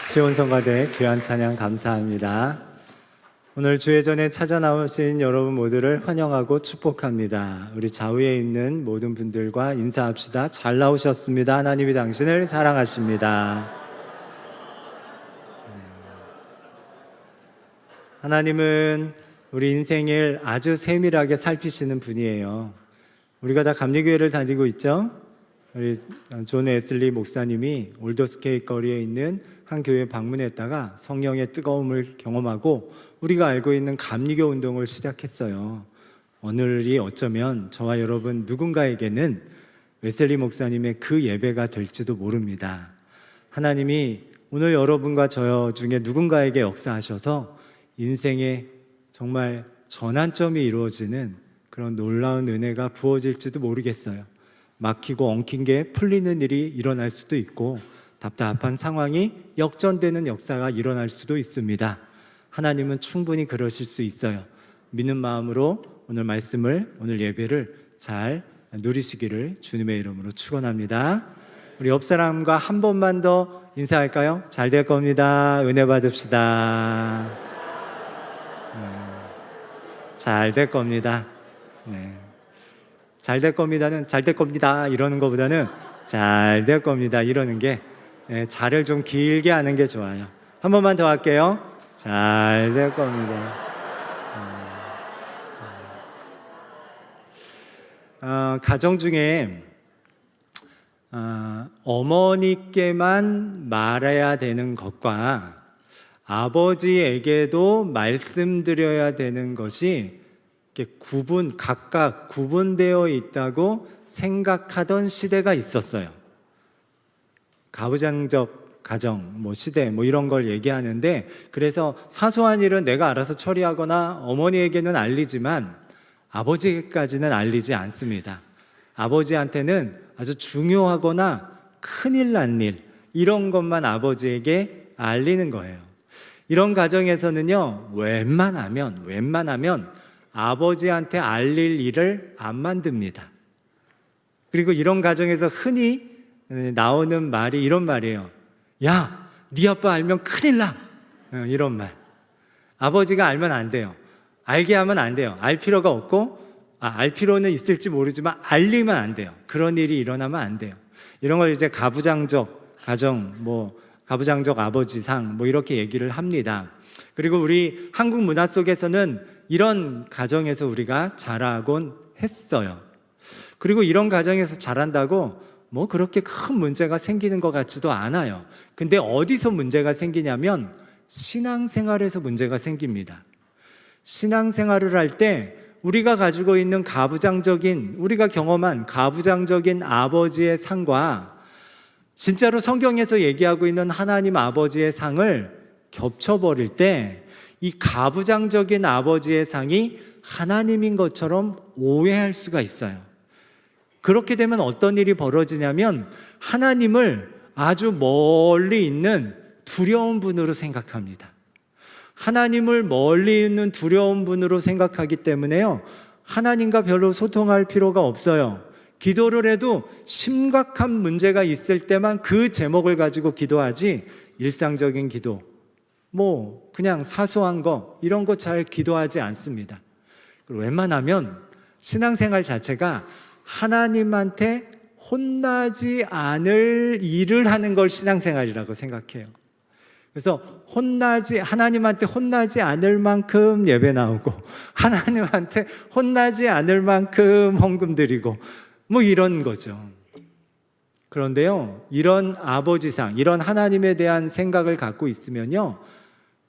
시온성가대 귀한 찬양 감사합니다. 오늘 주회전에 찾아 나오신 여러분 모두를 환영하고 축복합니다. 우리 좌우에 있는 모든 분들과 인사합시다. 잘 나오셨습니다. 하나님이 당신을 사랑하십니다. 하나님은 우리 인생을 아주 세밀하게 살피시는 분이에요. 우리가 다 감리교회를 다니고 있죠? 우리 존 웨슬리 목사님이 올더스케이 거리에 있는 한 교회에 방문했다가 성령의 뜨거움을 경험하고 우리가 알고 있는 감리교 운동을 시작했어요. 오늘이 어쩌면 저와 여러분 누군가에게는 웨슬리 목사님의 그 예배가 될지도 모릅니다. 하나님이 오늘 여러분과 저 중에 누군가에게 역사하셔서 인생에 정말 전환점이 이루어지는 그런 놀라운 은혜가 부어질지도 모르겠어요. 막히고 엉킨 게 풀리는 일이 일어날 수도 있고 답답한 상황이 역전되는 역사가 일어날 수도 있습니다. 하나님은 충분히 그러실 수 있어요. 믿는 마음으로 오늘 말씀을, 오늘 예배를 잘 누리시기를 주님의 이름으로 축원합니다. 우리 옆 사람과 한 번만 더 인사할까요? 잘 될 겁니다. 은혜 받읍시다. 잘 될 겁니다. 잘 될 겁니다는 잘 될 겁니다 이러는 것보다는 잘 될 겁니다 이러는 게 잘을 좀 길게 하는 게 좋아요. 한 번만 더 할게요. 잘 될 겁니다. 가정 중에 어머니께만 말해야 되는 것과 아버지에게도 말씀드려야 되는 것이 각각 구분되어 있다고 생각하던 시대가 있었어요. 가부장적 가정, 시대, 이런 걸 얘기하는데, 그래서 사소한 일은 내가 알아서 처리하거나 어머니에게는 알리지만 아버지에게까지는 알리지 않습니다. 아버지한테는 아주 중요하거나 큰일 난 일, 이런 것만 아버지에게 알리는 거예요. 이런 가정에서는요, 웬만하면 아버지한테 알릴 일을 안 만듭니다. 그리고 이런 가정에서 흔히 나오는 말이 이런 말이에요. 야, 네 아빠 알면 큰일 나. 이런 말. 아버지가 알면 안 돼요. 알게 하면 안 돼요. 알 필요가 없고, 알 필요는 있을지 모르지만 알리면 안 돼요. 그런 일이 일어나면 안 돼요. 이런 걸 이제 가부장적 가정, 가부장적 아버지상, 이렇게 얘기를 합니다. 그리고 우리 한국 문화 속에서는 이런 가정에서 우리가 자라곤 했어요. 그리고 이런 가정에서 자란다고 그렇게 큰 문제가 생기는 것 같지도 않아요. 근데 어디서 문제가 생기냐면 신앙생활에서 문제가 생깁니다. 신앙생활을 할 때 우리가 가지고 있는 우리가 경험한 가부장적인 아버지의 상과 진짜로 성경에서 얘기하고 있는 하나님 아버지의 상을 겹쳐버릴 때 이 가부장적인 아버지의 상이 하나님인 것처럼 오해할 수가 있어요. 그렇게 되면 어떤 일이 벌어지냐면 하나님을 아주 멀리 있는 두려운 분으로 생각합니다. 하나님을 멀리 있는 두려운 분으로 생각하기 때문에요, 하나님과 별로 소통할 필요가 없어요. 기도를 해도 심각한 문제가 있을 때만 그 제목을 가지고 기도하지, 일상적인 기도, 그냥 사소한 거, 이런 거 잘 기도하지 않습니다. 그리고 웬만하면 신앙생활 자체가 하나님한테 혼나지 않을 일을 하는 걸 신앙생활이라고 생각해요. 그래서 하나님한테 혼나지 않을 만큼 예배 나오고, 하나님한테 혼나지 않을 만큼 헌금 드리고, 이런 거죠. 그런데요, 이런 아버지상, 이런 하나님에 대한 생각을 갖고 있으면요,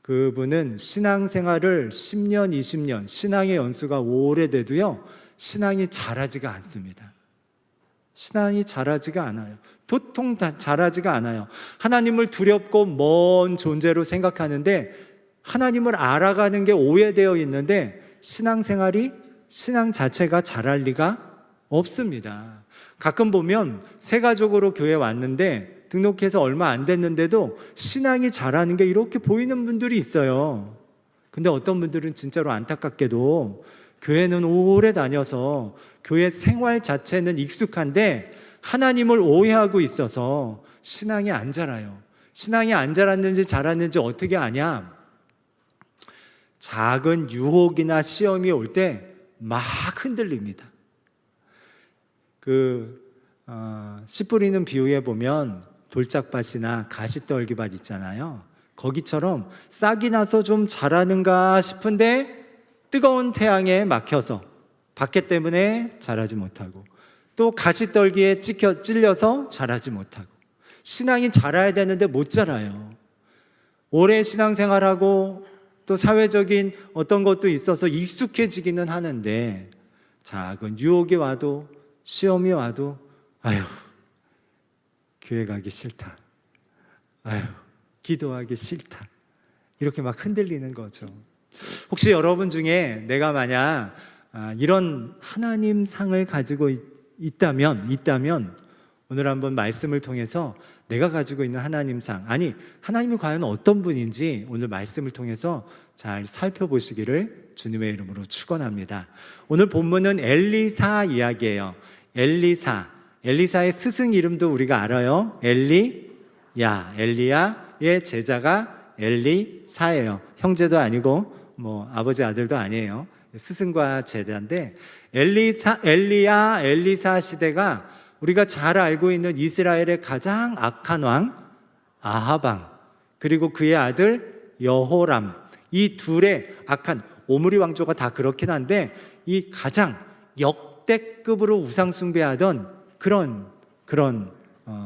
그분은 신앙생활을 10년, 20년, 신앙의 연수가 오래돼도요, 신앙이 자라지가 않습니다. 신앙이 자라지가 않아요. 도통 자라지가 않아요. 하나님을 두렵고 먼 존재로 생각하는데 하나님을 알아가는 게 오해되어 있는데 신앙 자체가 자랄 리가 없습니다. 가끔 보면 새 가족으로 교회 왔는데 등록해서 얼마 안 됐는데도 신앙이 자라는 게 이렇게 보이는 분들이 있어요. 근데 어떤 분들은 진짜로 안타깝게도 교회는 오래 다녀서 교회 생활 자체는 익숙한데 하나님을 오해하고 있어서 신앙이 안 자라요. 신앙이 안 자랐는지 자랐는지 어떻게 아냐? 작은 유혹이나 시험이 올 때 막 흔들립니다. 씨 뿌리는 비유에 보면 돌짝밭이나 가시떨기밭 있잖아요. 거기처럼 싹이 나서 좀 자라는가 싶은데 뜨거운 태양에 막혀서 밖에 때문에 자라지 못하고, 또 가시떨기에 찔려서 자라지 못하고, 신앙이 자라야 되는데 못 자라요. 오래 신앙생활하고 또 사회적인 어떤 것도 있어서 익숙해지기는 하는데 작은 유혹이 와도 시험이 와도 아유, 교회 가기 싫다, 아유, 기도하기 싫다, 이렇게 막 흔들리는 거죠. 혹시 여러분 중에 내가 만약 이런 하나님 상을 가지고 있다면 오늘 한번 말씀을 통해서 내가 가지고 있는 하나님 상, 아니 하나님이 과연 어떤 분인지 오늘 말씀을 통해서 잘 살펴보시기를 주님의 이름으로 축원합니다. 오늘 본문은 엘리사 이야기예요. 엘리사의 스승 이름도 우리가 알아요. 엘리야의 제자가 엘리사예요. 형제도 아니고 뭐 아버지 아들도 아니에요. 스승과 제자인데, 엘리사 시대가 우리가 잘 알고 있는 이스라엘의 가장 악한 왕 아합 왕, 그리고 그의 아들 여호람, 이 둘의 악한, 오므리 왕조가 다 그렇긴 한데 이 가장 역대급으로 우상 숭배하던 그런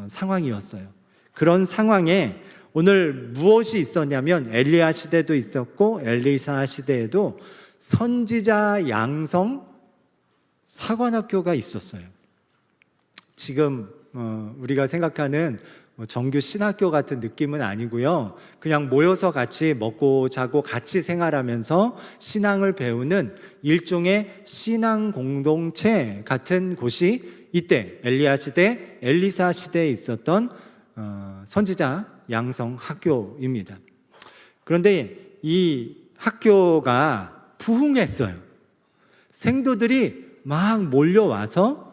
상황이었어요. 그런 상황에 오늘 무엇이 있었냐면 엘리야 시대도 있었고 엘리사 시대에도 선지자 양성 사관학교가 있었어요. 지금 우리가 생각하는 정규 신학교 같은 느낌은 아니고요. 그냥 모여서 같이 먹고 자고 같이 생활하면서 신앙을 배우는 일종의 신앙 공동체 같은 곳이 이때 엘리야 시대, 엘리사 시대에 있었던 선지자 양성 학교입니다. 그런데 이 학교가 부흥했어요. 생도들이 막 몰려와서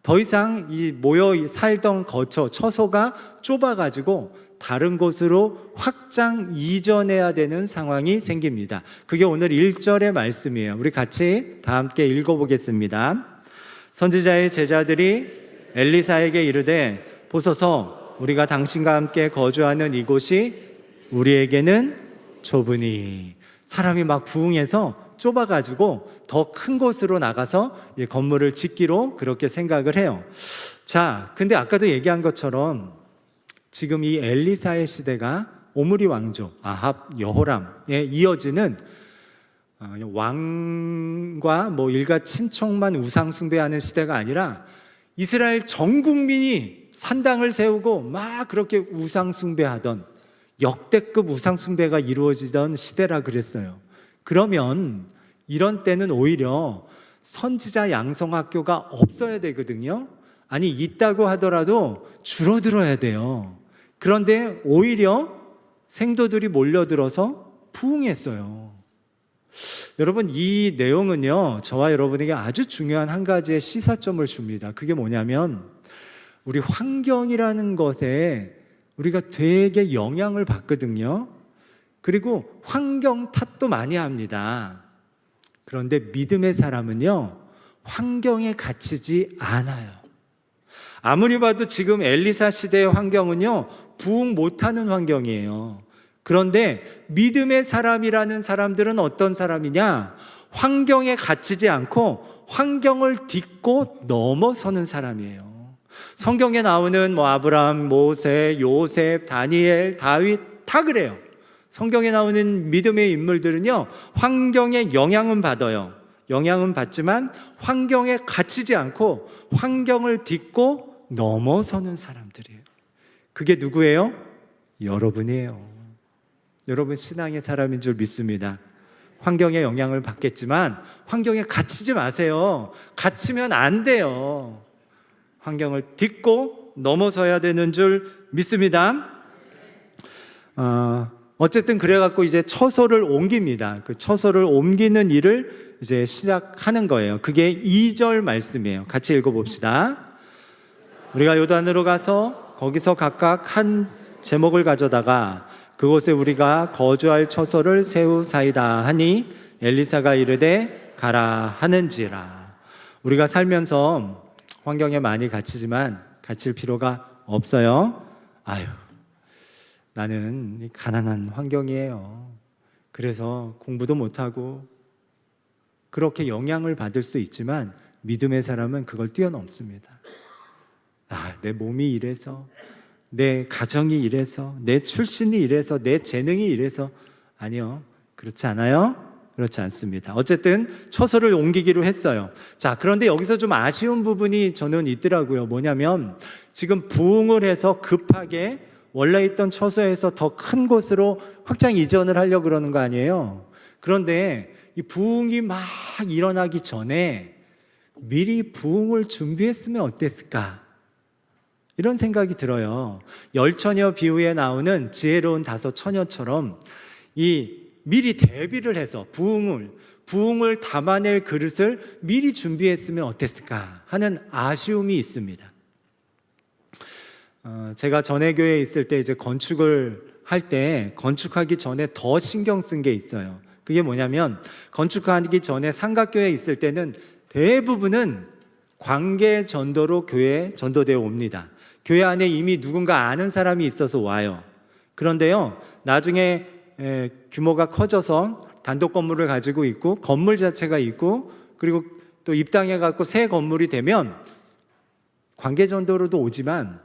더 이상 이 모여 살던 처소가 좁아가지고 다른 곳으로 확장 이전해야 되는 상황이 생깁니다. 그게 오늘 1절의 말씀이에요. 우리 같이 다 함께 읽어보겠습니다. 선지자의 제자들이 엘리사에게 이르되 보소서, 우리가 당신과 함께 거주하는 이곳이 우리에게는 좁으니. 사람이 막 부흥해서 좁아가지고 더 큰 곳으로 나가서 건물을 짓기로 그렇게 생각을 해요. 자, 근데 아까도 얘기한 것처럼 지금 이 엘리사의 시대가 오므리 왕조 아합 여호람에 이어지는 왕과 일가 친척만 우상 숭배하는 시대가 아니라 이스라엘 전 국민이 산당을 세우고 막 그렇게 우상 숭배하던 역대급 우상 숭배가 이루어지던 시대라 그랬어요. 그러면 이런 때는 오히려 선지자 양성학교가 없어야 되거든요. 아니, 있다고 하더라도 줄어들어야 돼요. 그런데 오히려 생도들이 몰려들어서 부흥했어요. 여러분, 이 내용은요, 저와 여러분에게 아주 중요한 한 가지의 시사점을 줍니다. 그게 뭐냐면 우리 환경이라는 것에 우리가 되게 영향을 받거든요. 그리고 환경 탓도 많이 합니다. 그런데 믿음의 사람은요, 환경에 갇히지 않아요. 아무리 봐도 지금 엘리사 시대의 환경은요, 부흥 못하는 환경이에요. 그런데 믿음의 사람이라는 사람들은 어떤 사람이냐? 환경에 갇히지 않고 환경을 딛고 넘어서는 사람이에요. 성경에 나오는 아브라함, 모세, 요셉, 다니엘, 다윗 다 그래요. 성경에 나오는 믿음의 인물들은요, 환경에 영향은 받아요. 영향은 받지만 환경에 갇히지 않고 환경을 딛고 넘어서는 사람들이에요. 그게 누구예요? 여러분이에요. 여러분 신앙의 사람인 줄 믿습니다. 환경에 영향을 받겠지만 환경에 갇히지 마세요. 갇히면 안 돼요. 환경을 딛고 넘어서야 되는 줄 믿습니다. 어쨌든 그래갖고 이제 처소를 옮깁니다. 그 처소를 옮기는 일을 이제 시작하는 거예요. 그게 2절 말씀이에요. 같이 읽어봅시다. 우리가 요단으로 가서 거기서 각각 한 제목을 가져다가 그곳에 우리가 거주할 처소를 세우사이다 하니 엘리사가 이르되 가라 하는지라. 우리가 살면서 환경에 많이 갇히지만 갇힐 필요가 없어요. 아유, 나는 가난한 환경이에요. 그래서 공부도 못하고 그렇게 영향을 받을 수 있지만 믿음의 사람은 그걸 뛰어넘습니다. 내 몸이 이래서, 내 가정이 이래서, 내 출신이 이래서, 내 재능이 이래서. 아니요, 그렇지 않아요? 그렇지 않습니다. 어쨌든 처소를 옮기기로 했어요. 자, 그런데 여기서 좀 아쉬운 부분이 저는 있더라고요. 뭐냐면 지금 부흥을 해서 급하게 원래 있던 처소에서 더 큰 곳으로 확장 이전을 하려고 그러는 거 아니에요? 그런데 이 부흥이 막 일어나기 전에 미리 부흥을 준비했으면 어땠을까? 이런 생각이 들어요. 열처녀 비유에 나오는 지혜로운 다섯 처녀처럼 미리 대비를 해서 부흥을 담아낼 그릇을 미리 준비했으면 어땠을까 하는 아쉬움이 있습니다. 제가 전에 교회에 있을 때 이제 건축을 할 때 건축하기 전에 더 신경 쓴 게 있어요. 그게 뭐냐면 건축하기 전에 삼각교회에 있을 때는 대부분은 관계 전도로 교회에 전도되어 옵니다. 교회 안에 이미 누군가 아는 사람이 있어서 와요. 그런데요, 나중에 규모가 커져서 단독 건물을 가지고 있고 건물 자체가 있고 그리고 또 입당해 갖고 새 건물이 되면 관계 전도로도 오지만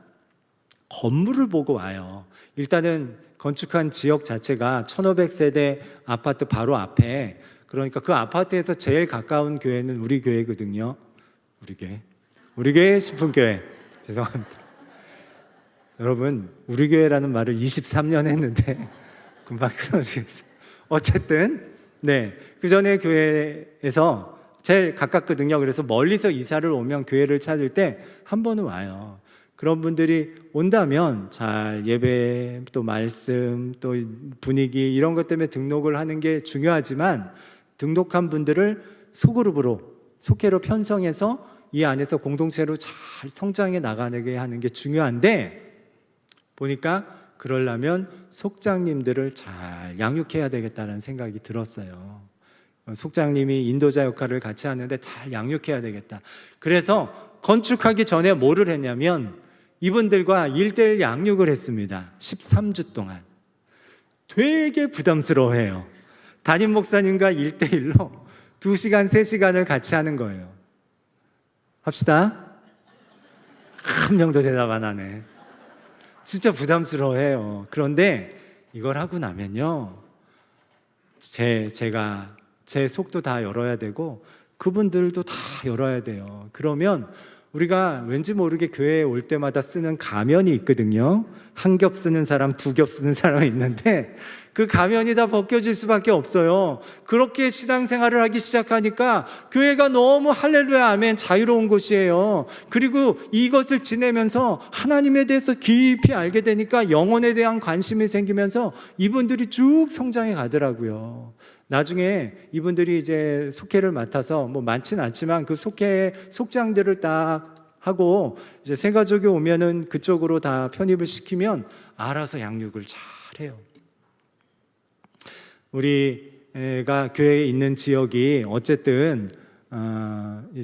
건물을 보고 와요. 일단은 건축한 지역 자체가 1500세대 아파트 바로 앞에, 그러니까 그 아파트에서 제일 가까운 교회는 우리 교회거든요. 우리 교회 신풍교회. 죄송합니다. 여러분, 우리 교회라는 말을 23년 했는데 금방 끊어지겠어요. 어쨌든 그 전에 교회에서 제일 가깝거든요. 그래서 멀리서 이사를 오면 교회를 찾을 때 한 번은 와요. 그런 분들이 온다면 잘 예배, 또 말씀, 또 분위기 이런 것 때문에 등록을 하는 게 중요하지만 등록한 분들을 소그룹으로, 속회로 편성해서 이 안에서 공동체로 잘 성장해 나가게 하는 게 중요한데, 보니까 그러려면 속장님들을 잘 양육해야 되겠다는 생각이 들었어요. 속장님이 인도자 역할을 같이 하는데 잘 양육해야 되겠다. 그래서 건축하기 전에 뭐를 했냐면 이분들과 1:1 양육을 했습니다. 13주 동안. 되게 부담스러워해요. 담임 목사님과 1:1로 2시간, 3시간을 같이 하는 거예요. 합시다. 한 명도 대답 안 하네. 진짜 부담스러워해요. 그런데 이걸 하고 나면요, 제가 제 속도 다 열어야 되고 그분들도 다 열어야 돼요. 그러면 우리가 왠지 모르게 교회에 올 때마다 쓰는 가면이 있거든요. 한 겹 쓰는 사람, 2겹 쓰는 사람이 있는데 그 가면이 다 벗겨질 수밖에 없어요. 그렇게 신앙생활을 하기 시작하니까 교회가 너무 할렐루야 아멘 자유로운 곳이에요. 그리고 이것을 지내면서 하나님에 대해서 깊이 알게 되니까 영혼에 대한 관심이 생기면서 이분들이 쭉 성장해 가더라고요. 나중에 이분들이 이제 속회를 맡아서 뭐 많지는 않지만 그 속회의 속장들을 딱 하고 이제 새 가족이 오면은 그쪽으로 다 편입을 시키면 알아서 양육을 잘 해요. 우리가 교회에 있는 지역이 어쨌든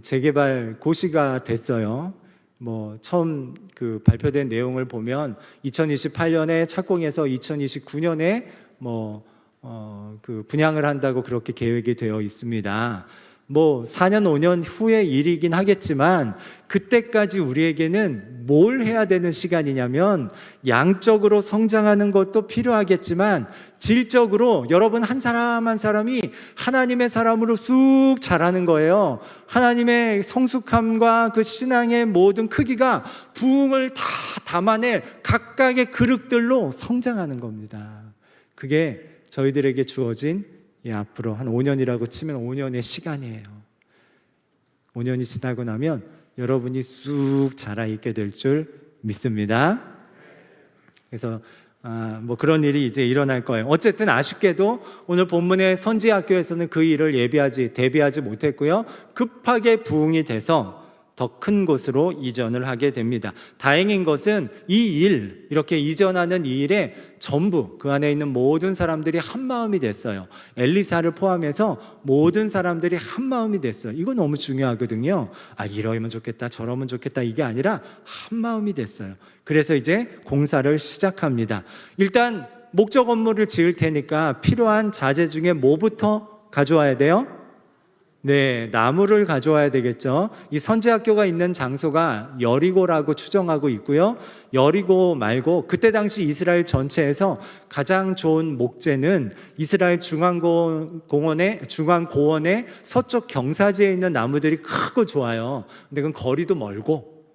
재개발 고시가 됐어요. 뭐 처음 그 발표된 내용을 보면 2028년에 착공해서 2029년에 그 분양을 한다고 그렇게 계획이 되어 있습니다. 뭐 4년 5년 후의 일이긴 하겠지만 그때까지 우리에게는 뭘 해야 되는 시간이냐면 양적으로 성장하는 것도 필요하겠지만 질적으로 여러분 한 사람 한 사람이 하나님의 사람으로 쑥 자라는 거예요. 하나님의 성숙함과 그 신앙의 모든 크기가 부흥을 다 담아낼 각각의 그릇들로 성장하는 겁니다. 그게 저희들에게 주어진 앞으로 한 5년이라고 치면 5년의 시간이에요. 5년이 지나고 나면 여러분이 쑥 자라있게 될 줄 믿습니다. 그래서 뭐 그런 일이 이제 일어날 거예요. 어쨌든 아쉽게도 오늘 본문의 선지학교에서는 그 일을 대비하지 못했고요. 급하게 부흥이 돼서 더 큰 곳으로 이전을 하게 됩니다. 다행인 것은 이 일, 이렇게 이전하는 이 일에 전부 그 안에 있는 모든 사람들이 한 마음이 됐어요. 엘리사를 포함해서 모든 사람들이 한 마음이 됐어요. 이거 너무 중요하거든요. 이러면 좋겠다, 저러면 좋겠다, 이게 아니라 한 마음이 됐어요. 그래서 이제 공사를 시작합니다. 일단 목적 건물을 지을 테니까 필요한 자재 중에 뭐부터 가져와야 돼요? 네, 나무를 가져와야 되겠죠. 이 선지학교가 있는 장소가 여리고라고 추정하고 있고요. 여리고 말고 그때 당시 이스라엘 전체에서 가장 좋은 목재는 이스라엘 중앙고원의 서쪽 경사지에 있는 나무들이 크고 좋아요. 근데 그건 거리도 멀고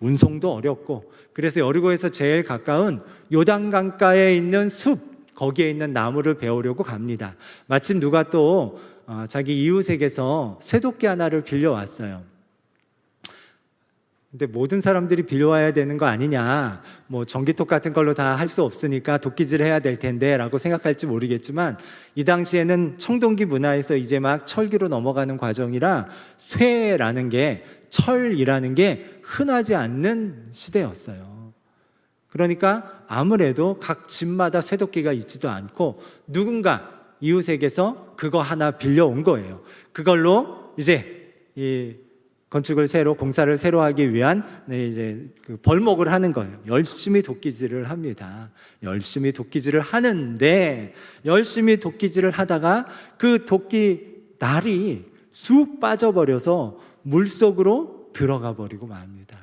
운송도 어렵고, 그래서 여리고에서 제일 가까운 요단강가에 있는 숲, 거기에 있는 나무를 베우려고 갑니다. 마침 누가 또 자기 이웃에게서 쇠도끼 하나를 빌려왔어요. 근데 모든 사람들이 빌려와야 되는 거 아니냐, 뭐 전기톱 같은 걸로 다 할 수 없으니까 도끼질 해야 될 텐데 라고 생각할지 모르겠지만, 이 당시에는 청동기 문화에서 이제 막 철기로 넘어가는 과정이라 쇠라는 게, 철이라는 게 흔하지 않는 시대였어요. 그러니까 아무래도 각 집마다 쇠도끼가 있지도 않고 누군가 이웃에게서 그거 하나 빌려온 거예요. 그걸로 이제 이 공사를 새로 하기 위한 이제 그 벌목을 하는 거예요. 열심히 도끼질을 합니다. 열심히 도끼질을 하는데, 열심히 도끼질을 하다가 그 도끼 날이 쑥 빠져버려서 물속으로 들어가 버리고 맙니다.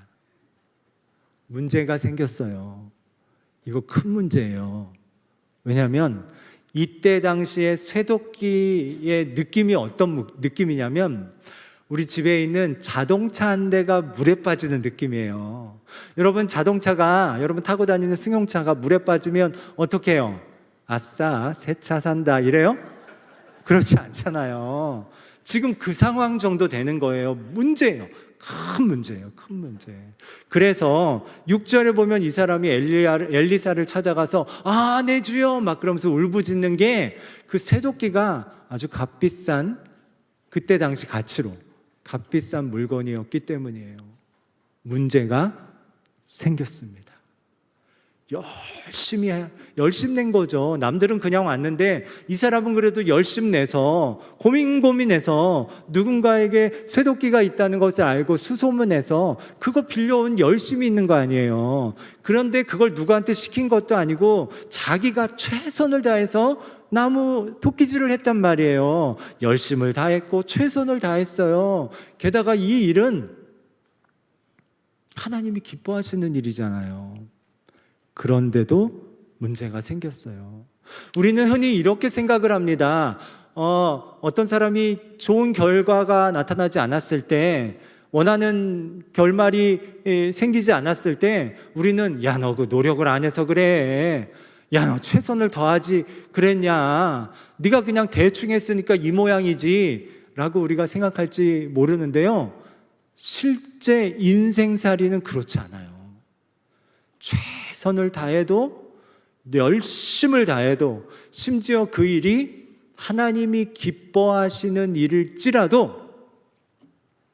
문제가 생겼어요. 이거 큰 문제예요. 왜냐하면 이때 당시에 쇠도끼의 느낌이 어떤 느낌이냐면, 우리 집에 있는 자동차 한 대가 물에 빠지는 느낌이에요. 여러분, 자동차가, 여러분 타고 다니는 승용차가 물에 빠지면 어떻게 해요? 아싸, 새 차 산다 이래요? 그렇지 않잖아요. 지금 그 상황 정도 되는 거예요. 문제예요. 큰 문제예요. 큰 문제. 그래서 6절에 보면 이 사람이 엘리사를 찾아가서 내 주여 막 그러면서 울부짖는 게, 그 쇠도끼가 아주 값비싼, 그때 당시 가치로 값비싼 물건이었기 때문이에요. 문제가 생겼습니다. 열심 낸 거죠. 남들은 그냥 왔는데 이 사람은 그래도 열심 내서 고민해서 누군가에게 쇠도끼가 있다는 것을 알고 수소문해서 그거 빌려온 열심이 있는 거 아니에요. 그런데 그걸 누구한테 시킨 것도 아니고 자기가 최선을 다해서 나무 도끼질을 했단 말이에요. 열심을 다했고 최선을 다했어요. 게다가 이 일은 하나님이 기뻐하시는 일이잖아요. 그런데도 문제가 생겼어요. 우리는 흔히 이렇게 생각을 합니다. 어떤 사람이 좋은 결과가 나타나지 않았을 때, 원하는 결말이 생기지 않았을 때 우리는 너 그 노력을 안 해서 그래, 너 최선을 다하지 그랬냐, 네가 그냥 대충 했으니까 이 모양이지 라고 우리가 생각할지 모르는데요, 실제 인생살이는 그렇지 않아요. 최선을 다해도, 열심을 다해도, 심지어 그 일이 하나님이 기뻐하시는 일일지라도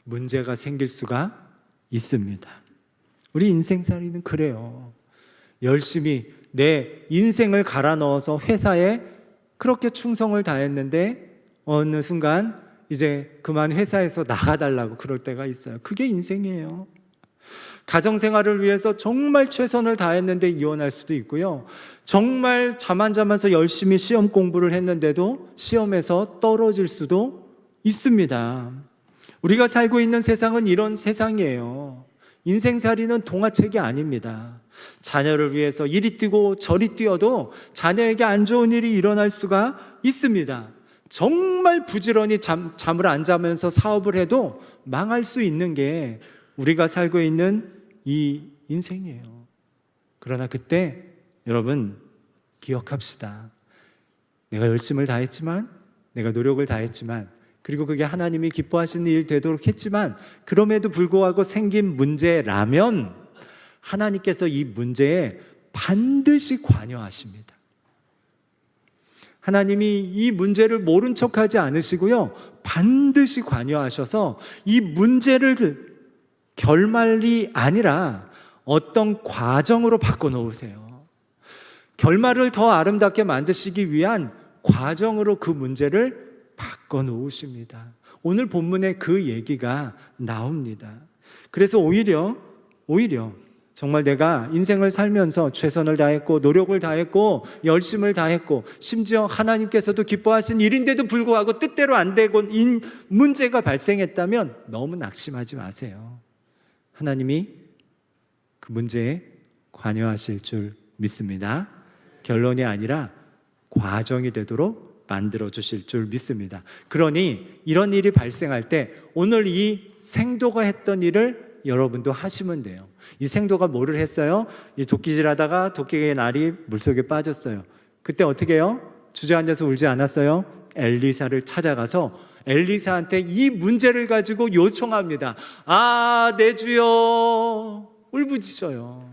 문제가 생길 수가 있습니다. 우리 인생살이는 그래요. 열심히 내 인생을 갈아 넣어서 회사에 그렇게 충성을 다했는데 어느 순간 이제 그만 회사에서 나가달라고 그럴 때가 있어요. 그게 인생이에요. 가정생활을 위해서 정말 최선을 다했는데 이혼할 수도 있고요. 정말 잠 안 자면서 열심히 시험 공부를 했는데도 시험에서 떨어질 수도 있습니다. 우리가 살고 있는 세상은 이런 세상이에요. 인생살이는 동화책이 아닙니다. 자녀를 위해서 이리 뛰고 저리 뛰어도 자녀에게 안 좋은 일이 일어날 수가 있습니다. 정말 부지런히 잠을 안 자면서 사업을 해도 망할 수 있는 게 우리가 살고 있는 이 인생이에요. 그러나 그때 여러분 기억합시다. 내가 열심을 다했지만, 내가 노력을 다했지만, 그리고 그게 하나님이 기뻐하시는 일 되도록 했지만, 그럼에도 불구하고 생긴 문제라면 하나님께서 이 문제에 반드시 관여하십니다. 하나님이 이 문제를 모른 척하지 않으시고요, 반드시 관여하셔서 이 문제를 결말이 아니라 어떤 과정으로 바꿔놓으세요. 결말을 더 아름답게 만드시기 위한 과정으로 그 문제를 바꿔놓으십니다. 오늘 본문에 그 얘기가 나옵니다. 그래서 오히려 정말 내가 인생을 살면서 최선을 다했고 노력을 다했고 열심을 다했고 심지어 하나님께서도 기뻐하신 일인데도 불구하고 뜻대로 안 되고 문제가 발생했다면 너무 낙심하지 마세요. 하나님이 그 문제에 관여하실 줄 믿습니다. 결론이 아니라 과정이 되도록 만들어 주실 줄 믿습니다. 그러니 이런 일이 발생할 때 오늘 이 생도가 했던 일을 여러분도 하시면 돼요. 이 생도가 뭐를 했어요? 이 도끼질하다가 도끼의 날이 물속에 빠졌어요. 그때 어떻게 해요? 주저앉아서 울지 않았어요? 엘리사를 찾아가서 엘리사한테 이 문제를 가지고 요청합니다. 아, 내 주여, 울부짖어요.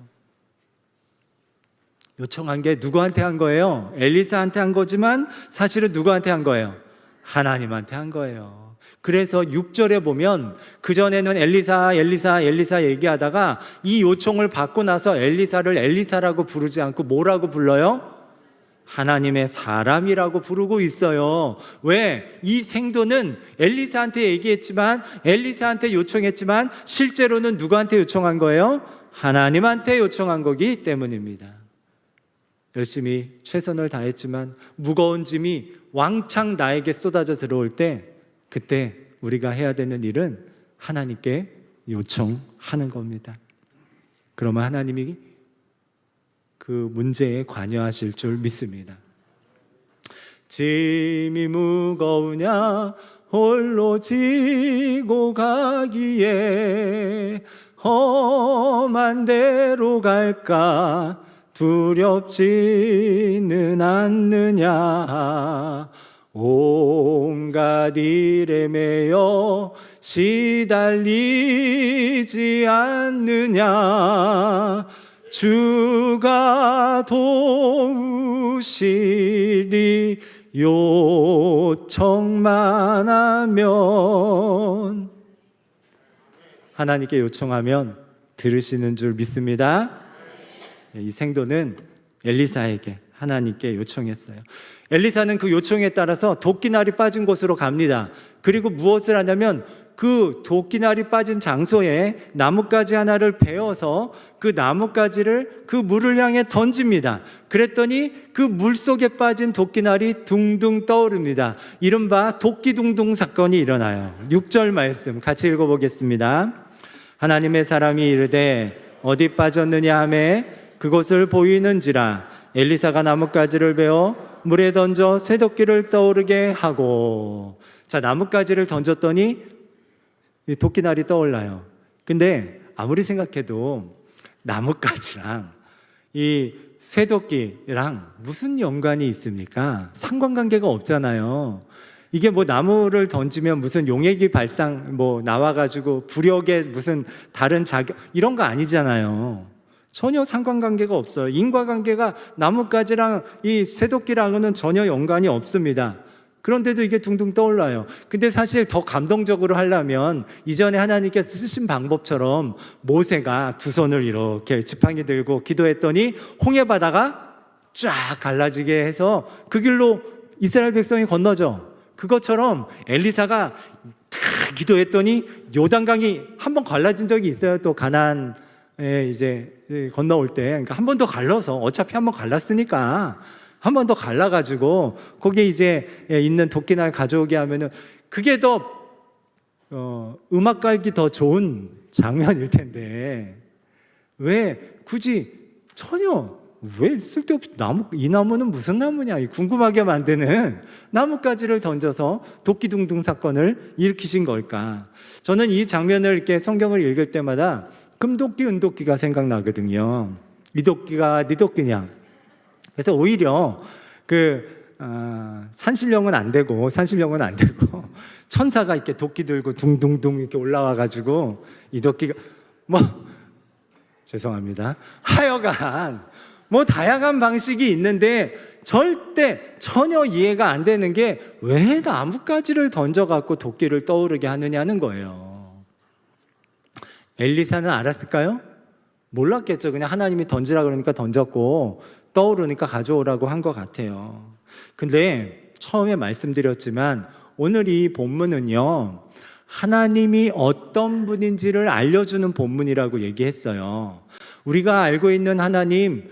요청한 게 누구한테 한 거예요? 엘리사한테 한 거지만 사실은 누구한테 한 거예요? 하나님한테 한 거예요. 그래서 6절에 보면 그전에는 엘리사 얘기하다가 이 요청을 받고 나서 엘리사를 엘리사라고 부르지 않고 뭐라고 불러요? 하나님의 사람이라고 부르고 있어요. 왜? 이 생도는 엘리사한테 얘기했지만, 엘리사한테 요청했지만 실제로는 누구한테 요청한 거예요? 하나님한테 요청한 거기 때문입니다. 열심히 최선을 다했지만 무거운 짐이 왕창 나에게 쏟아져 들어올 때, 그때 우리가 해야 되는 일은 하나님께 요청하는 겁니다. 그러면 하나님이 그 문제에 관여하실 줄 믿습니다. 짐이 무거우냐 홀로 지고 가기에 험한 데로 갈까 두렵지는 않느냐 온갖 일에 매여 시달리지 않느냐 주가 도우시리 요청만 하면. 하나님께 요청하면 들으시는 줄 믿습니다. 이 생도는 엘리사에게 하나님께 요청했어요. 엘리사는 그 요청에 따라서 도끼날이 빠진 곳으로 갑니다. 그리고 무엇을 하냐면 그 도끼날이 빠진 장소에 나뭇가지 하나를 베어서 그 나뭇가지를 그 물을 향해 던집니다. 그랬더니 그 물속에 빠진 도끼날이 둥둥 떠오릅니다. 이른바 도끼둥둥 사건이 일어나요. 6절 말씀 같이 읽어보겠습니다. 하나님의 사람이 이르되 어디 빠졌느냐 하매 그곳을 보이는지라 엘리사가 나뭇가지를 베어 물에 던져 쇠도끼를 떠오르게 하고. 자, 나뭇가지를 던졌더니 도끼날이 떠올라요. 근데 아무리 생각해도 나뭇가지랑 이 쇠도끼랑 무슨 연관이 있습니까? 상관관계가 없잖아요. 이게 뭐 나무를 던지면 무슨 용액이 나와가지고 부력에 무슨 다른 작용 이런 거 아니잖아요. 전혀 상관관계가 없어요. 인과관계가 나뭇가지랑 이 쇠도끼랑은 전혀 연관이 없습니다. 그런데도 이게 둥둥 떠올라요. 근데 사실 더 감동적으로 하려면 이전에 하나님께서 쓰신 방법처럼 모세가 두 손을 이렇게 지팡이 들고 기도했더니 홍해 바다가 쫙 갈라지게 해서 그 길로 이스라엘 백성이 건너죠. 그것처럼 엘리사가 기도했더니 요단강이 한 번 갈라진 적이 있어요. 또 가나안에 이제 건너올 때. 그러니까 한 번 더 갈라서 어차피 한 번 갈랐으니까 한 번 더 갈라가지고 거기에 이제 있는 도끼날 가져오게 하면은 그게 더 음악 깔기 더 좋은 장면일 텐데 왜 굳이 전혀 왜 쓸데없이 이 나무는 무슨 나무냐 궁금하게 만드는 나뭇가지를 던져서 도끼둥둥 사건을 일으키신 걸까? 저는 이 장면을 이렇게 성경을 읽을 때마다 금도끼 은도끼가 생각나거든요. 이 도끼가 네 도끼냐. 그래서 오히려 산신령은 안 되고 천사가 이렇게 도끼 들고 둥둥둥 이렇게 올라와가지고 이 도끼가 죄송합니다. 하여간 다양한 방식이 있는데 절대 전혀 이해가 안 되는 게 왜 나뭇가지를 던져갖고 도끼를 떠오르게 하느냐는 거예요. 엘리사는 알았을까요? 몰랐겠죠. 그냥 하나님이 던지라 그러니까 던졌고 떠오르니까 가져오라고 한 것 같아요. 근데 처음에 말씀드렸지만 오늘 이 본문은요, 하나님이 어떤 분인지를 알려주는 본문이라고 얘기했어요. 우리가 알고 있는 하나님,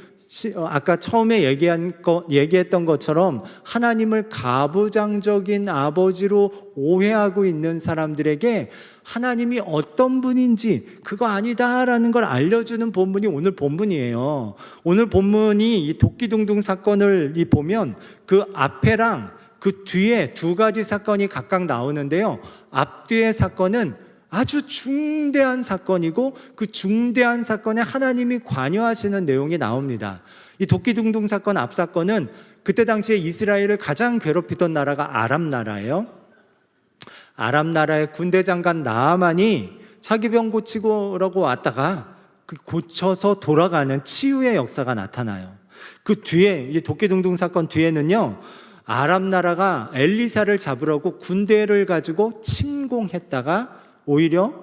아까 처음에 얘기했던 것처럼 하나님을 가부장적인 아버지로 오해하고 있는 사람들에게 하나님이 어떤 분인지 그거 아니다라는 걸 알려주는 본문이 오늘 본문이에요. 오늘 본문이 이 도끼둥둥 사건을 보면 그 앞에랑 그 뒤에 두 가지 사건이 각각 나오는데요. 앞뒤의 사건은 아주 중대한 사건이고 그 중대한 사건에 하나님이 관여하시는 내용이 나옵니다. 이 도끼둥둥 사건 앞 사건은 그때 당시에 이스라엘을 가장 괴롭히던 나라가 아람 나라예요. 아람 나라의 군대 장관 나아만이 자기 병 고치고라고 왔다가 고쳐서 돌아가는 치유의 역사가 나타나요. 그 뒤에 이 도끼둥둥 사건 뒤에는요, 아람 나라가 엘리사를 잡으려고 군대를 가지고 침공했다가 오히려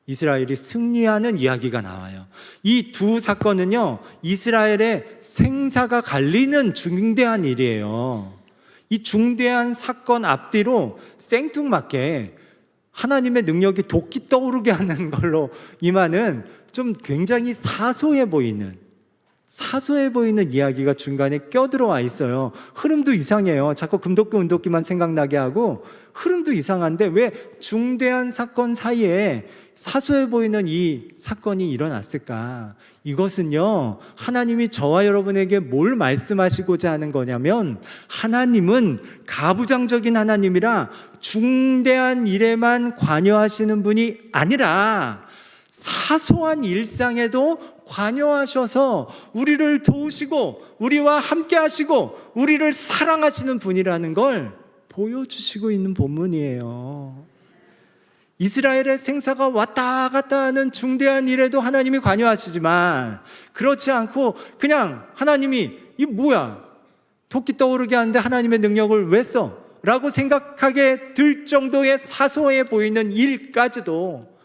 이스라엘이 승리하는 이야기가 나와요. 이 두 사건은요, 이스라엘의 생사가 갈리는 중대한 일이에요. 이 중대한 사건 앞뒤로 생뚱맞게 하나님의 능력이 도끼 떠오르게 하는 걸로 임하는 좀 굉장히 사소해 보이는 이야기가 중간에 껴들어와 있어요. 흐름도 이상해요. 자꾸 금도끼 은도끼만 생각나게 하고 흐름도 이상한데 왜 중대한 사건 사이에 사소해 보이는 이 사건이 일어났을까? 이것은요, 하나님이 저와 여러분에게 뭘 말씀하시고자 하는 거냐면, 하나님은 가부장적인 하나님이라 중대한 일에만 관여하시는 분이 아니라 사소한 일상에도 관여하셔서 우리를 도우시고 우리와 함께 하시고 우리를 사랑하시는 분이라는 걸 보여주시고 있는 본문이에요. 이스라엘의 생사가 왔다 갔다 하는 중대한 일에도 하나님이 관여하시지만 그렇지 않고 그냥 하나님이 이 뭐야? 도끼 떠오르게 하는데 하나님의 능력을 왜 써? 라고 생각하게 들 정도의 사소해 보이는 일까지도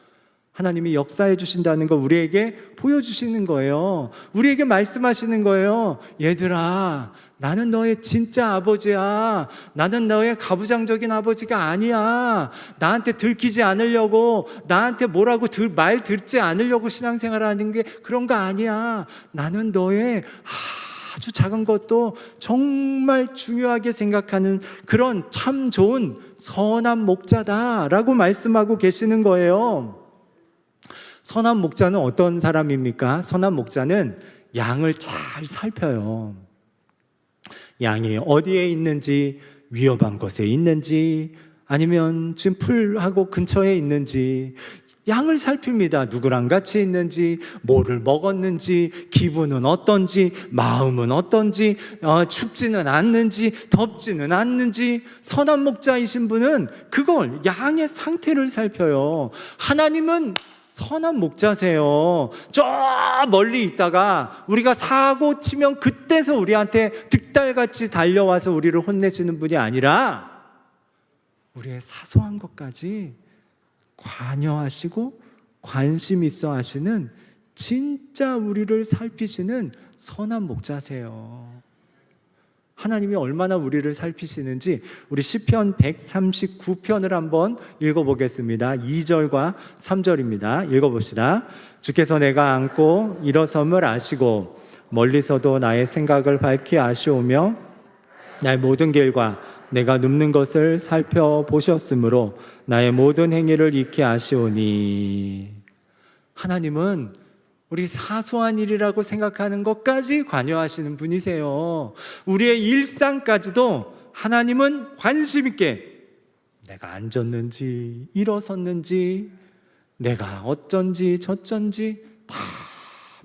하나님이 역사해 주신다는 걸 우리에게 보여주시는 거예요. 우리에게 말씀하시는 거예요. 얘들아, 나는 너의 진짜 아버지야. 나는 너의 가부장적인 아버지가 아니야. 나한테 들키지 않으려고, 나한테 뭐라고 말 듣지 않으려고 신앙생활 하는 게 그런 거 아니야. 나는 너의 아주 작은 것도 정말 중요하게 생각하는 그런 참 좋은 선한 목자다라고 말씀하고 계시는 거예요. 선한 목자는 어떤 사람입니까? 선한 목자는 양을 잘 살펴요. 양이 어디에 있는지, 위험한 곳에 있는지, 아니면 지금 풀하고 근처에 있는지 양을 살핍니다. 누구랑 같이 있는지, 뭐를 먹었는지, 기분은 어떤지, 마음은 어떤지, 춥지는 않는지, 덥지는 않는지. 선한 목자이신 분은 그걸 양의 상태를 살펴요. 하나님은 선한 목자세요. 저 멀리 있다가 우리가 사고 치면 그때서 우리한테 득달같이 달려와서 우리를 혼내시는 분이 아니라 우리의 사소한 것까지 관여하시고 관심 있어 하시는 진짜 우리를 살피시는 선한 목자세요. 하나님이 얼마나 우리를 살피시는지 우리 시편 139편을 한번 읽어보겠습니다. 2절과 3절입니다. 읽어봅시다. 주께서 내가 앉고 일어섬을 아시고 멀리서도 나의 생각을 밝히 아시오며 나의 모든 길과 내가 눕는 것을 살펴보셨으므로 나의 모든 행위를 익히 아시오니. 하나님은 우리 사소한 일이라고 생각하는 것까지 관여하시는 분이세요. 우리의 일상까지도 하나님은 관심 있게 내가 앉았는지 일어섰는지 내가 어쩐지 저쩐지 다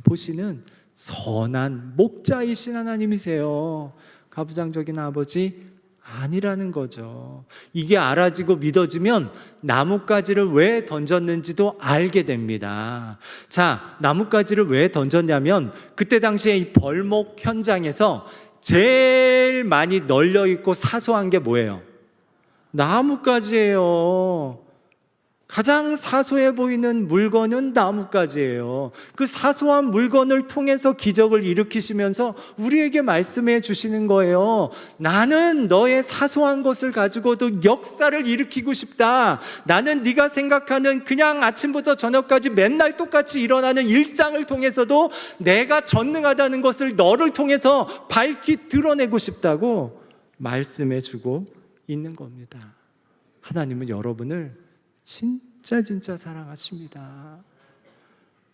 보시는 선한 목자이신 하나님이세요. 가부장적인 아버지 아니라는 거죠. 이게 알아지고 믿어지면 나뭇가지를 왜 던졌는지도 알게 됩니다. 자, 나뭇가지를 왜 던졌냐면 그때 당시에 이 벌목 현장에서 제일 많이 널려 있고 사소한 게 뭐예요? 나뭇가지예요. 가장 사소해 보이는 물건은 나뭇가지예요. 그 사소한 물건을 통해서 기적을 일으키시면서 우리에게 말씀해 주시는 거예요. 나는 너의 사소한 것을 가지고도 역사를 일으키고 싶다. 나는 네가 생각하는 그냥 아침부터 저녁까지 맨날 똑같이 일어나는 일상을 통해서도 내가 전능하다는 것을 너를 통해서 밝히 드러내고 싶다고 말씀해 주고 있는 겁니다. 하나님은 여러분을 진짜 사랑하십니다.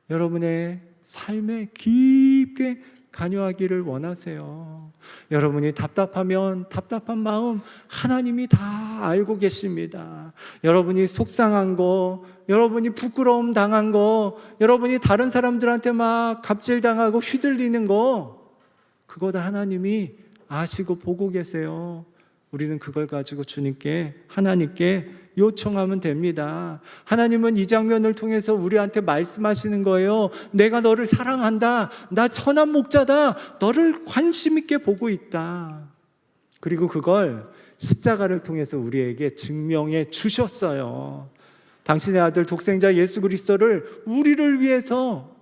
여러분의 삶에 깊게 관여하기를 원하세요. 여러분이 답답하면 답답한 마음 하나님이 다 알고 계십니다. 여러분이 속상한 거, 여러분이 부끄러움 당한 거, 여러분이 다른 사람들한테 막 갑질당하고 휘둘리는 거, 그거 다 하나님이 아시고 보고 계세요. 우리는 그걸 가지고 주님께, 하나님께 요청하면 됩니다. 하나님은 이 장면을 통해서 우리한테 말씀하시는 거예요. 내가 너를 사랑한다. 나 선한 목자다. 너를 관심 있게 보고 있다. 그리고 그걸 십자가를 통해서 우리에게 증명해 주셨어요. 당신의 아들 독생자 예수 그리스도를 우리를 위해서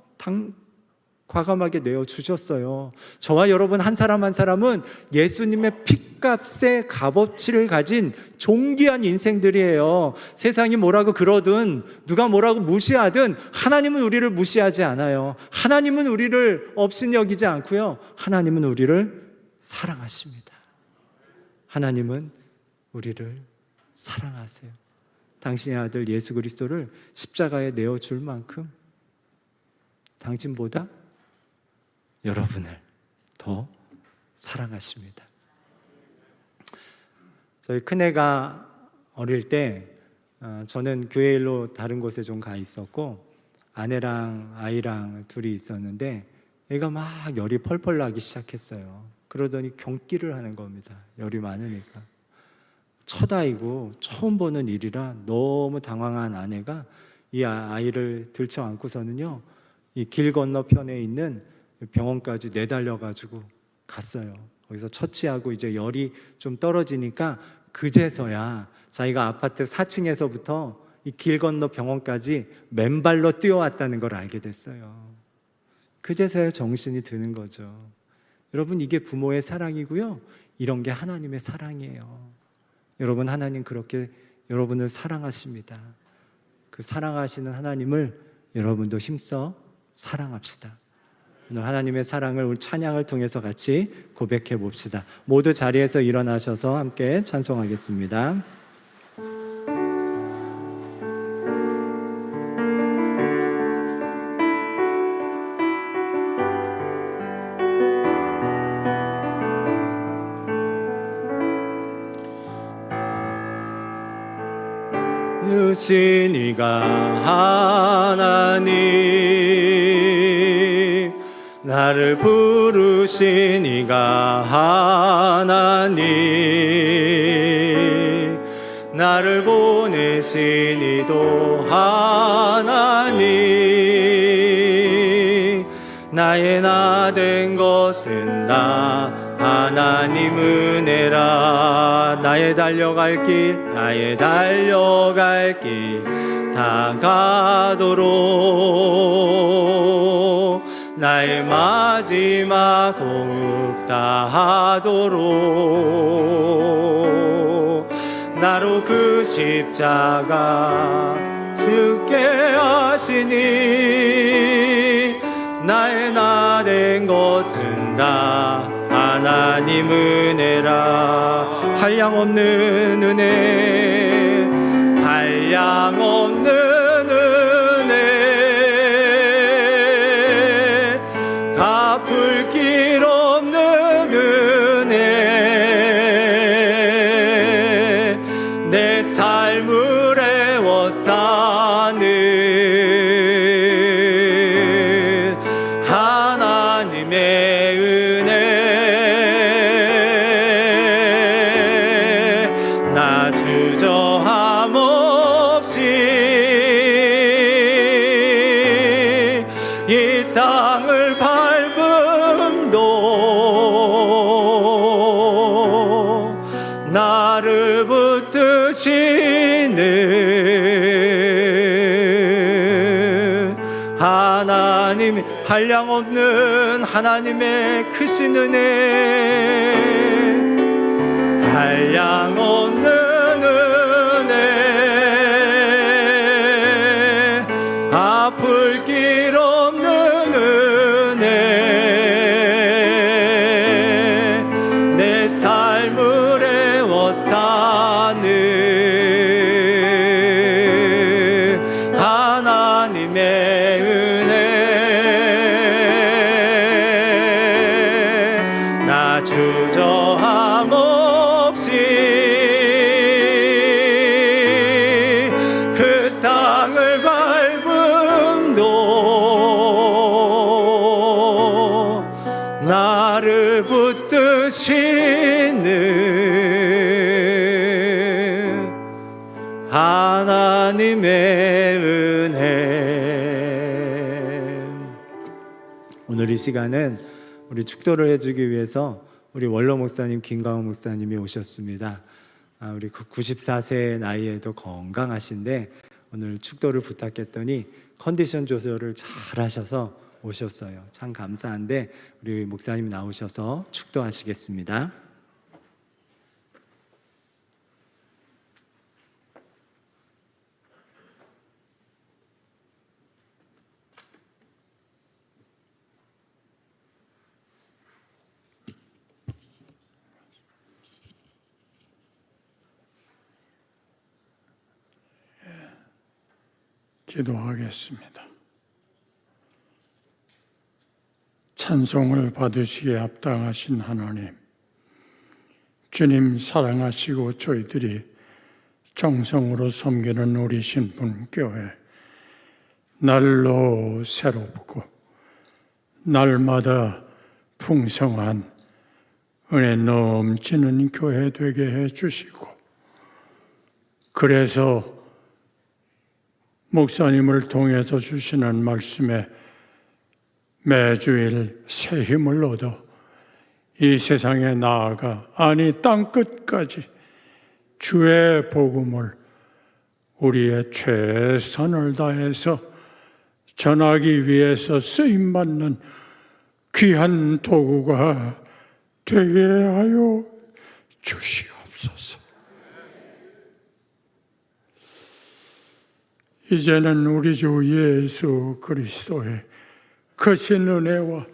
과감하게 내어주셨어요. 저와 여러분 한 사람 한 사람은 예수님의 핏값의 값어치를 가진 존귀한 인생들이에요. 세상이 뭐라고 그러든 누가 뭐라고 무시하든 하나님은 우리를 무시하지 않아요. 하나님은 우리를 업신여기지 않고요. 하나님은 우리를 사랑하십니다. 하나님은 우리를 사랑하세요. 당신의 아들 예수 그리스도를 십자가에 내어줄 만큼 당신보다 여러분을 더 사랑하십니다. 저희 큰애가 어릴 때 저는 교회 일로 다른 곳에 좀 가 있었고 아내랑 아이랑 둘이 있었는데 애가 막 열이 펄펄 나기 시작했어요. 그러더니 경기를 하는 겁니다. 열이 많으니까. 첫 아이고 처음 보는 일이라 너무 당황한 아내가 이 아이를 들쳐 안고서는요, 이 길 건너편에 있는 병원까지 내달려가지고 갔어요. 거기서 처치하고 이제 열이 좀 떨어지니까 그제서야 자기가 아파트 4층에서부터 이 길 건너 병원까지 맨발로 뛰어왔다는 걸 알게 됐어요. 그제서야 정신이 드는 거죠. 여러분, 이게 부모의 사랑이고요, 이런 게 하나님의 사랑이에요. 여러분, 하나님 그렇게 여러분을 사랑하십니다. 그 사랑하시는 하나님을 여러분도 힘써 사랑합시다. 오늘 하나님의 사랑을 우리 찬양을 통해서 같이 고백해 봅시다. 모두 자리에서 일어나셔서 함께 찬송하겠습니다. 유신이가 하나님, 나를 부르신 이가 하나님, 나를 보내신 이도 하나님, 나의 나 된 것은 다 하나님 은혜라. 나의 달려갈 길, 나의 달려갈 길 다가도록, 나의 마지막 호흡 다하도록, 나로 그 십자가 죽게 하시니, 나의 나 된 것은 다 하나님 은혜라. 한량없는 은혜, 한량없는 은혜, 갚을 길 없는 은혜, 내 삶을 애워 사는 하나님의 은혜, 나 주저함 없이 이 땅을 밟음도 나를 붙드시는 하나님, 한량없는 하나님의 크신 은혜, 한량없는 은혜, 아플 길 없는 은혜, 내 삶을 애워싸는 하나님의 은혜, 나 주저함 없이 그 땅을 밟음도 나를 붙드시는 하나님의 은혜. 오늘 이 시간은 우리 축도를 해주기 위해서 우리 원로 목사님, 김강호 목사님이 오셨습니다. 우리 94세 나이에도 건강하신데 오늘 축도를 부탁했더니 컨디션 조절을 잘 하셔서 오셨어요. 참 감사한데 우리 목사님 나오셔서 축도하시겠습니다. 기도하겠습니다. 찬송을 받으시기에 합당하신 하나님, 주님 사랑하시고 저희들이 정성으로 섬기는 우리 신분교회, 날로 새롭고 날마다 풍성한 은혜 넘치는 교회 되게 해주시고, 그래서 목사님을 통해서 주시는 말씀에 매주일 새 힘을 얻어 이 세상에 나아가, 아니 땅끝까지 주의 복음을 우리의 최선을 다해서 전하기 위해서 쓰임받는 귀한 도구가 되게 하여 주시옵소서. 이제는 우리 주 예수 그리스도의 크신 은혜와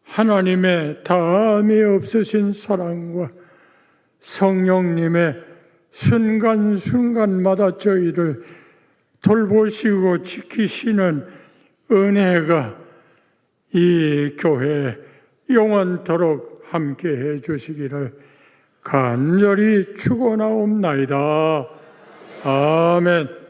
하나님의 다함이 없으신 사랑과 성령님의 순간순간마다 저희를 돌보시고 지키시는 은혜가 이 교회에 영원토록 함께 해 주시기를 간절히 축원하옵나이다. 아멘.